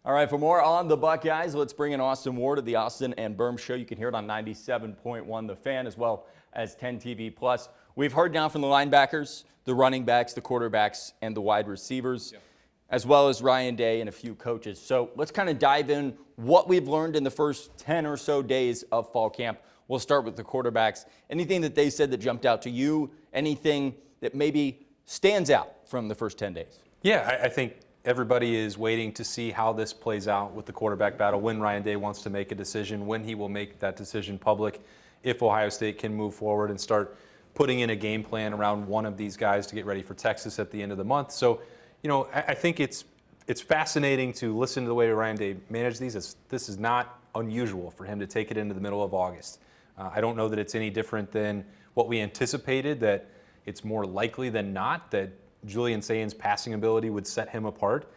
All right, for more on the Buckeyes, let's bring in Austin Ward of the Austin and Berm Show. You can hear it on 97.1 The Fan as well as 10 TV Plus. We've heard now from the linebackers, the running backs, the quarterbacks, and the wide receivers, as well as Ryan Day and a few coaches. So let's kind of dive in what we've learned in the first 10 or so days of fall camp. We'll start with the quarterbacks. Anything that they said that jumped out to you? Anything that maybe stands out from the first 10 days? Yeah, I think everybody is waiting to see how this plays out with the quarterback battle, when Ryan Day wants to make a decision, when he will make that decision public, if Ohio State can move forward and start putting in a game plan around one of these guys to get ready for Texas at the end of the month. So, I think it's fascinating to listen to the way Ryan Day managed these. This is not unusual for him to take it into the middle of August. I don't know that it's any different than what we anticipated, that it's more likely than not that Julian Sayen's passing ability would set him apart.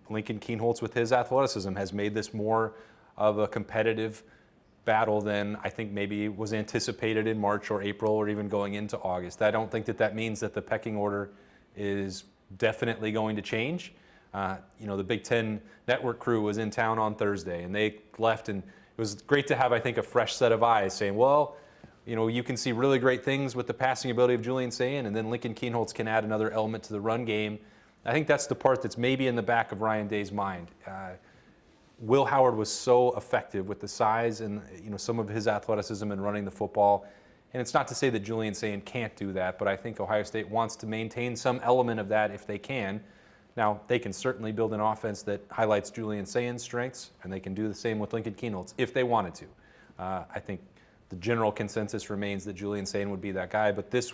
Lincoln Kienholz, with his athleticism, has made this more of a competitive battle than I think maybe was anticipated in March or April or even going into August. I don't think that means that the pecking order is definitely going to change. The Big Ten Network crew was in town on Thursday, and they left, and it was great to have, I think, a fresh set of eyes saying, well, you can see really great things with the passing ability of Julian Sayen, and then Lincoln Kienholz can add another element to the run game. I think that's the part that's maybe in the back of Ryan Day's mind. Will Howard was so effective with the size and some of his athleticism in running the football. And it's not to say that Julian Sayen can't do that, but I think Ohio State wants to maintain some element of that if they can. Now, they can certainly build an offense that highlights Julian Sayen's strengths, and they can do the same with Lincoln Kienholz if they wanted to. I think the general consensus remains that Julian Sayen would be that guy. But this,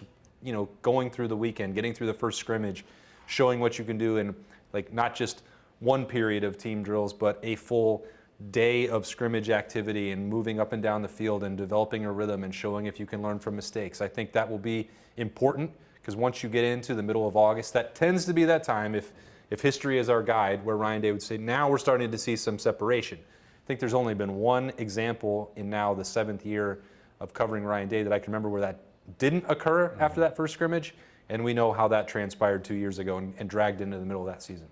going through the weekend, getting through the first scrimmage, showing what you can do in not just one period of team drills, but a full day of scrimmage activity and moving up and down the field and developing a rhythm and showing if you can learn from mistakes. I think that will be important, because once you get into the middle of August, that tends to be that time, if history is our guide, where Ryan Day would say, now we're starting to see some separation. I think there's only been one example in now the 7th year of covering Ryan Day that I can remember where that didn't occur after that first scrimmage, and we know how that transpired 2 years ago and dragged into the middle of that season.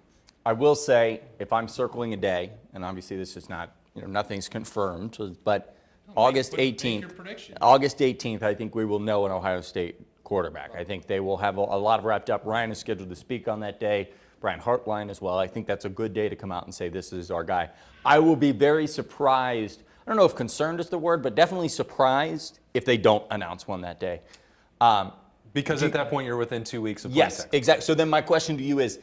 I will say, if I'm circling a day, and obviously this is not, nothing's confirmed, but August 18th, August 18th, I think we will know an Ohio State quarterback. I think they will have a lot wrapped up. Ryan is scheduled to speak on that day. Brian Hartline as well. I think that's a good day to come out and say this is our guy. I will be very surprised. I don't know if concerned is the word, but definitely surprised if they don't announce one that day. Because at that point, you're within 2 weeks of playing Texas. Yes, exactly. So then my question to you is,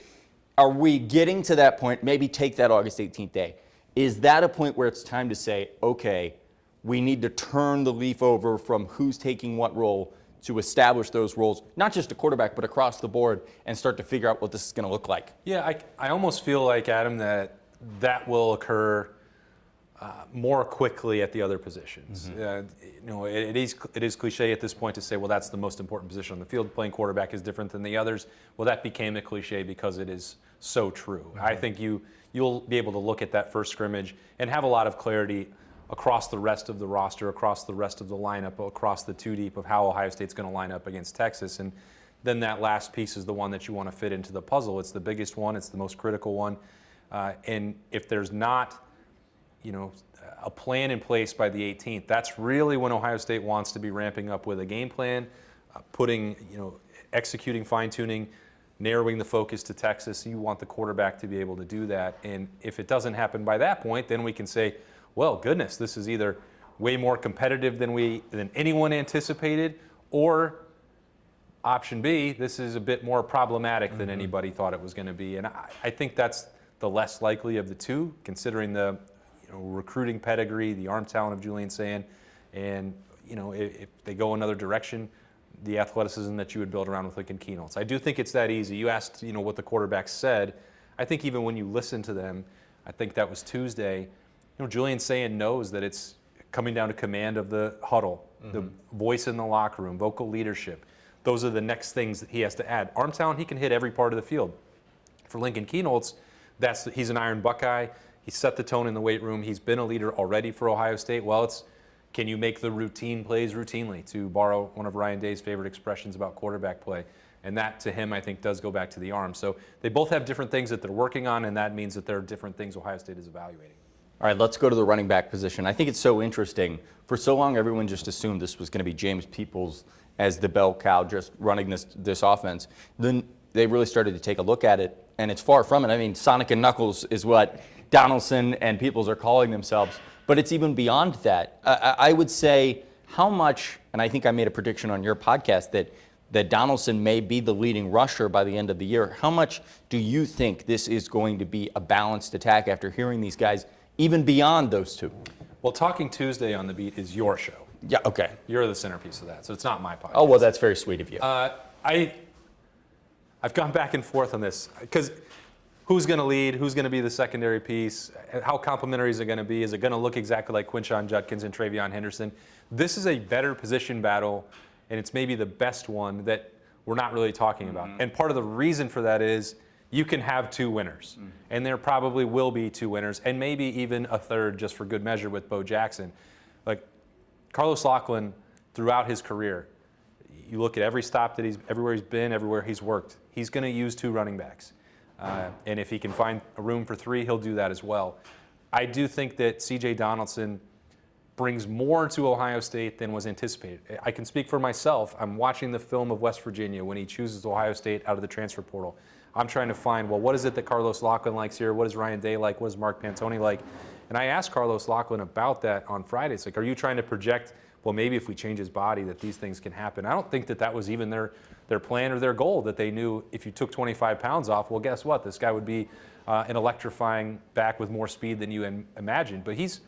are we getting to that point, maybe take that August 18th day, is that a point where it's time to say, okay, we need to turn the leaf over from who's taking what role to establish those roles, not just a quarterback, but across the board, and start to figure out what this is going to look like? Yeah, I almost feel like, Adam, that will occur more quickly at the other positions. It is cliche at this point to say, well, that's the most important position on the field. Playing quarterback is different than the others. Well, that became a cliche because it is so true. I think you'll be able to look at that first scrimmage and have a lot of clarity across the rest of the roster, across the rest of the lineup, across the two deep of how Ohio State's going to line up against Texas. And then that last piece is the one that you want to fit into the puzzle. It's the biggest one. It's the most critical one. And if there's not, a plan in place by the 18th, that's really when Ohio State wants to be ramping up with a game plan, executing fine-tuning, narrowing the focus to Texas. You want the quarterback to be able to do that. And if it doesn't happen by that point, then we can say, well, goodness, this is either way more competitive than anyone anticipated, or option B, this is a bit more problematic than anybody thought it was going to be. And I think that's the less likely of the two, considering the recruiting pedigree, the arm talent of Julian Sayen, and if they go another direction, the athleticism that you would build around with Lincoln Kienholz. I do think it's that easy. You asked, what the quarterbacks said. I think even when you listen to them, I think that was Tuesday, Julian Sayen knows that it's coming down to command of the huddle, the voice in the locker room, vocal leadership. Those are the next things that he has to add. Arm talent, he can hit every part of the field. For Lincoln Kienholz, he's an Iron Buckeye. He set the tone in the weight room. He's been a leader already for Ohio State. Well, it's can you make the routine plays routinely, to borrow one of Ryan Day's favorite expressions about quarterback play. And that, to him, I think, does go back to the arm. So they both have different things that they're working on, and that means that there are different things Ohio State is evaluating. All right, let's go to the running back position. I think it's so interesting. For so long, everyone just assumed this was going to be James Peoples as the bell cow just running this offense. Then they really started to take a look at it, and it's far from it. I mean, Sonic and Knuckles is what Donaldson and Peoples are calling themselves, but it's even beyond that. I would say how much, and I think I made a prediction on your podcast that Donaldson may be the leading rusher by the end of the year. How much do you think this is going to be a balanced attack after hearing these guys, even beyond those two? Well, Talking Tuesday on the Beat is your show. Yeah, okay. You're the centerpiece of that, so it's not my podcast. Oh, well, that's very sweet of you. I've gone back and forth on this because who's going to lead? Who's going to be the secondary piece? How complementary is it going to be? Is it going to look exactly like Quinshon Judkins and Travion Henderson? This is a better position battle, and it's maybe the best one that we're not really talking about. And part of the reason for that is you can have two winners, and there probably will be two winners, and maybe even a third just for good measure with Bo Jackson. Like Carlos Loughlin, throughout his career, you look at every stop that everywhere he's been, everywhere he's worked, he's going to use two running backs. And if he can find a room for three, he'll do that as well. I do think that C.J. Donaldson brings more to Ohio State than was anticipated. I can speak for myself. I'm watching the film of West Virginia when he chooses Ohio State out of the transfer portal. I'm trying to find, well, what is it that Carlos Loughlin likes here? What is Ryan Day like? What is Mark Pantoni like? And I asked Carlos Loughlin about that on Friday. It's like, are you trying to project, well, maybe if we change his body that these things can happen? I don't think that was even their plan or their goal, that they knew if you took 25 pounds off, well, guess what? This guy would be an electrifying back with more speed than you imagined. But he's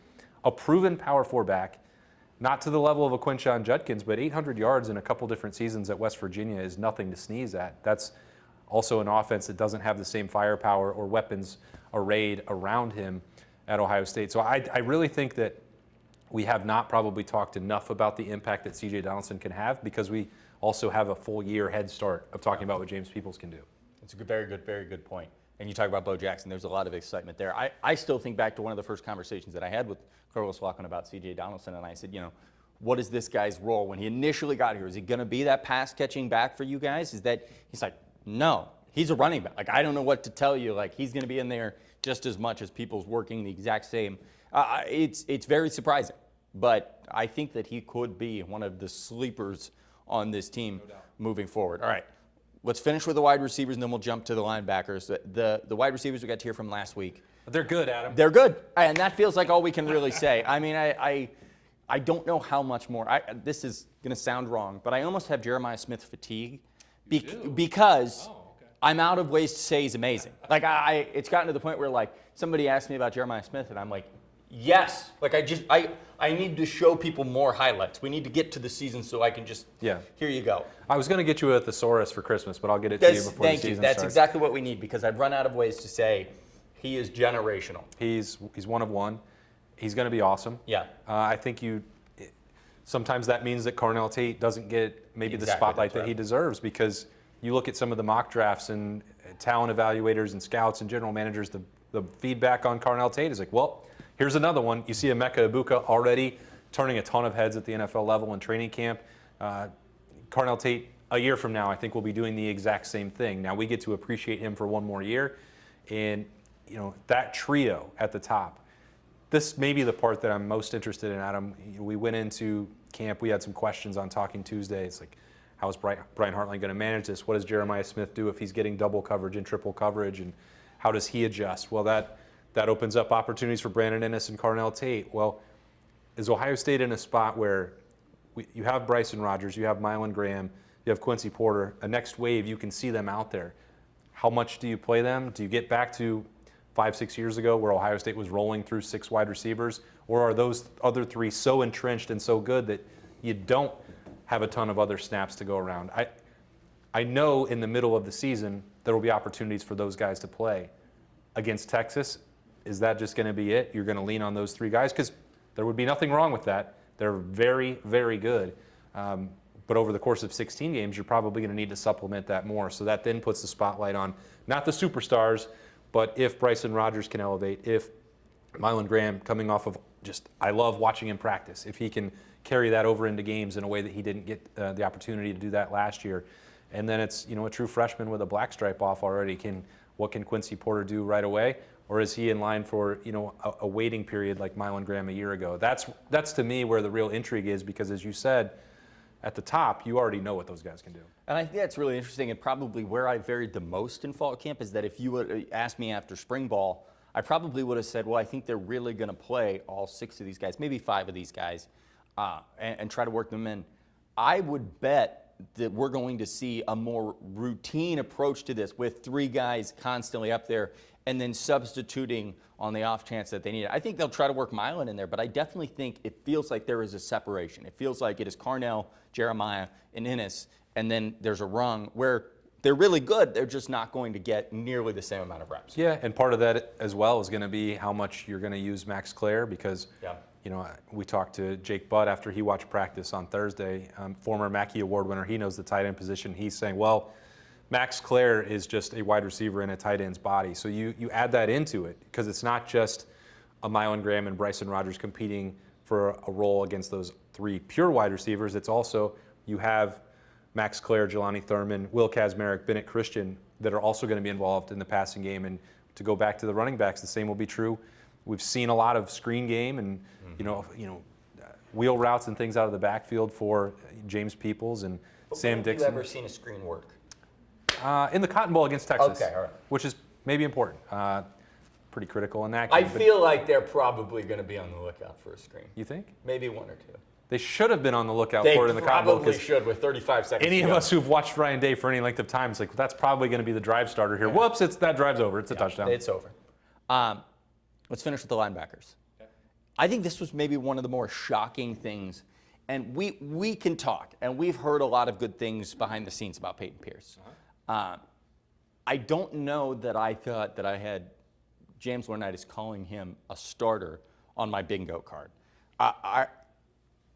a proven power four back, not to the level of a Quinshon Judkins, but 800 yards in a couple different seasons at West Virginia is nothing to sneeze at. That's also an offense that doesn't have the same firepower or weapons arrayed around him at Ohio State. So I really think that we have not probably talked enough about the impact that C.J. Donaldson can have, because we also have a full year head start of talking about what James Peoples can do. It's a very good point. And you talk about Bo Jackson, there's a lot of excitement there. I still think back to one of the first conversations that I had with Carlos Loughlin about C.J. Donaldson, and I said, what is this guy's role when he initially got here? Is he going to be that pass-catching back for you guys? He's like, no, he's a running back. Like, I don't know what to tell you. Like, he's going to be in there just as much as Peoples working the exact same. It's very surprising, but I think that he could be one of the sleepers on this team moving forward. All right. Let's finish with the wide receivers, and then we'll jump to the linebackers. The wide receivers we got to hear from last week. They're good, Adam. They're good, and that feels like all we can really say. I mean, I don't know how much more. This is going to sound wrong, but I almost have Jeremiah Smith fatigue because I'm out of ways to say he's amazing. Like, it's gotten to the point where, like, somebody asked me about Jeremiah Smith, and I'm like, yes. Like, I need to show people more highlights. We need to get to the season so I can just, here you go. I was going to get you a thesaurus for Christmas, but I'll get it to you before the season starts. That's exactly what we need, because I've run out of ways to say he is generational. He's one of one. He's going to be awesome. Yeah. I think sometimes that means that Cornell Tate doesn't get maybe the spotlight that he deserves, because you look at some of the mock drafts and talent evaluators and scouts and general managers, the feedback on Cornell Tate is like, well, here's another one. You see Emeka Ibuka already turning a ton of heads at the NFL level in training camp. Cornell Tate, a year from now, I think will be doing the exact same thing. Now we get to appreciate him for one more year. And, that trio at the top, this may be the part that I'm most interested in, Adam. We went into camp. We had some questions on Talking Tuesday. It's like, how is Brian Hartline going to manage this? What does Jeremiah Smith do if he's getting double coverage and triple coverage? And how does he adjust? Well, that opens up opportunities for Brandon Ennis and Cornell Tate. Well, is Ohio State in a spot where you have Bryson Rogers, you have Mylan Graham, you have Quincy Porter, a next wave, you can see them out there. How much do you play them? Do you get back to 5-6 years ago where Ohio State was rolling through 6 wide receivers? Or are those other 3 so entrenched and so good that you don't have a ton of other snaps to go around? I know in the middle of the season there will be opportunities for those guys to play. Against Texas, is that just going to be it? You're going to lean on those 3 guys? Because there would be nothing wrong with that. They're very, very good. But over the course of 16 games, you're probably going to need to supplement that more. So that then puts the spotlight on not the superstars, but if Bryson Rogers can elevate, if Mylan Graham, coming off of I love watching him practice, if he can carry that over into games in a way that he didn't get the opportunity to do that last year. And then it's, a true freshman with a black stripe off already. What can Quincy Porter do right away? Or is he in line for, a waiting period like Mylan Graham a year ago? That's to me where the real intrigue is, because as you said, at the top, you already know what those guys can do. And I think that's really interesting, and probably where I varied the most in fall camp is that if you would ask me after spring ball, I probably would have said, well, I think they're really going to play all 6 of these guys, maybe 5 of these guys, and try to work them in. I would bet that we're going to see a more routine approach to this with 3 guys constantly up there and then substituting on the off chance that they need it. I think they'll try to work Mylan in there, but I definitely think it feels like there is a separation. It feels like it is Carnell, Jeremiah, and Ennis, and then there's a rung where they're really good. They're just not going to get nearly the same amount of reps. Yeah, and part of that as well is going to be how much you're going to use Max Clare, because we talked to Jake Butt after he watched practice on Thursday, former Mackey Award winner. He knows the tight end position. He's saying, well, Max Clare is just a wide receiver in a tight end's body. So you add that into it, because it's not just a Mylan Graham and Bryson Rogers competing for a role against those 3 pure wide receivers. It's also, you have Max Clare, Jelani Thurman, Will Kazmarek, Bennett Christian that are also going to be involved in the passing game. And to go back to the running backs, the same will be true. We've seen a lot of screen game and wheel routes and things out of the backfield for James Peoples and Sam Dixon. Have you ever seen a screen work? In the Cotton Bowl against Texas, Okay, all right. which is maybe important. Pretty critical in that I game. feel like they're probably going to be on the lookout for a screen. You think? Maybe 1 or 2. They should have been on the lookout They for it in the Cotton Bowl. probably should with 35 seconds Any to of go. us who've watched Ryan Day for any length of time, it's like, that's probably going to be the drive starter here. Whoops, that drive's over. It's a touchdown. It's over. Let's finish with the linebackers. Okay. I think this was maybe one of the more shocking things. And we can talk, and we've heard a lot of good things behind the scenes about Peyton Pierce. I don't know that I thought that I had James Laurinaitis calling him a starter on my bingo card.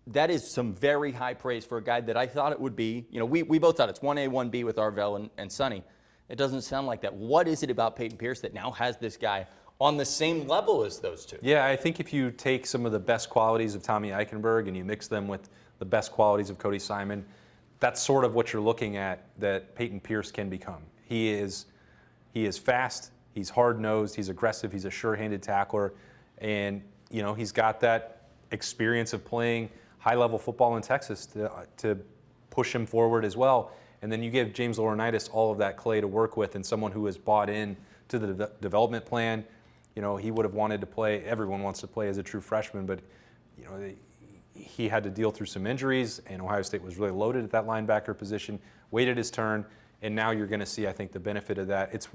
That is some very high praise for a guy that I thought it would be. We both thought it's 1A, 1B with Arvell and Sonny. It doesn't sound like that. What is it about Peyton Pierce that now has this guy on the same level as those 2? Yeah, I think if you take some of the best qualities of Tommy Eichenberg and you mix them with the best qualities of Cody Simon, that's sort of what you're looking at that Peyton Pierce can become. He is fast, he's hard-nosed, he's aggressive, he's a sure-handed tackler, and he's got that experience of playing high-level football in Texas to push him forward as well. And then you give James Laurinaitis all of that clay to work with, and someone who has bought in to the development plan. He would have wanted to play. Everyone wants to play as a true freshman, but he had to deal through some injuries, and Ohio State was really loaded at that linebacker position. Waited his turn, and now you're going to see, I think, the benefit of that.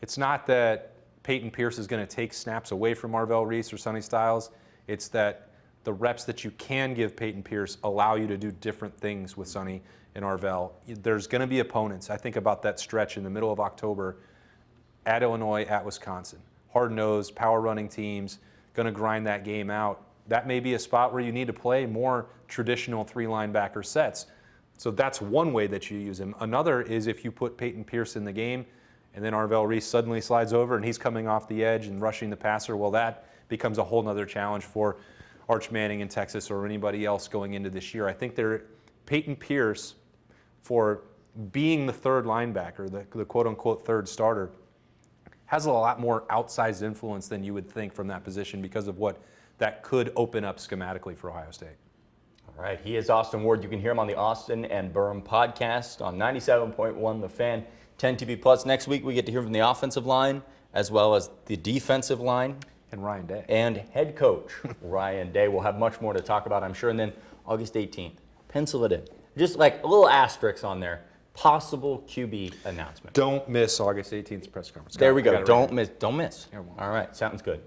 It's not that Peyton Pierce is going to take snaps away from Arvell Reese or Sonny Styles. It's that the reps that you can give Peyton Pierce allow you to do different things with Sonny and Arvell. There's going to be opponents. I think about that stretch in the middle of October at Illinois, at Wisconsin. Hard-nosed, power-running teams, going to grind that game out. That may be a spot where you need to play more traditional 3 linebacker sets. So that's one way that you use him. Another is if you put Peyton Pierce in the game and then Arvell Reese suddenly slides over and he's coming off the edge and rushing the passer, well, that becomes a whole nother challenge for Arch Manning in Texas or anybody else going into this year. I think Peyton Pierce, for being the 3rd linebacker, the quote-unquote 3rd starter, has a lot more outsized influence than you would think from that position because of what that could open up schematically for Ohio State. All right, he is Austin Ward. You can hear him on the Austin and Berm podcast on 97.1 The Fan, 10 TV Plus. Next week, we get to hear from the offensive line as well as the defensive line. And Ryan Day. And head coach Ryan Day. We'll have much more to talk about, I'm sure. And then August 18th, pencil it in. Just like a little asterisk on there. Possible QB announcement. Don't miss August 18th press conference. There we go. Don't miss. Yeah, well. All right, sounds good.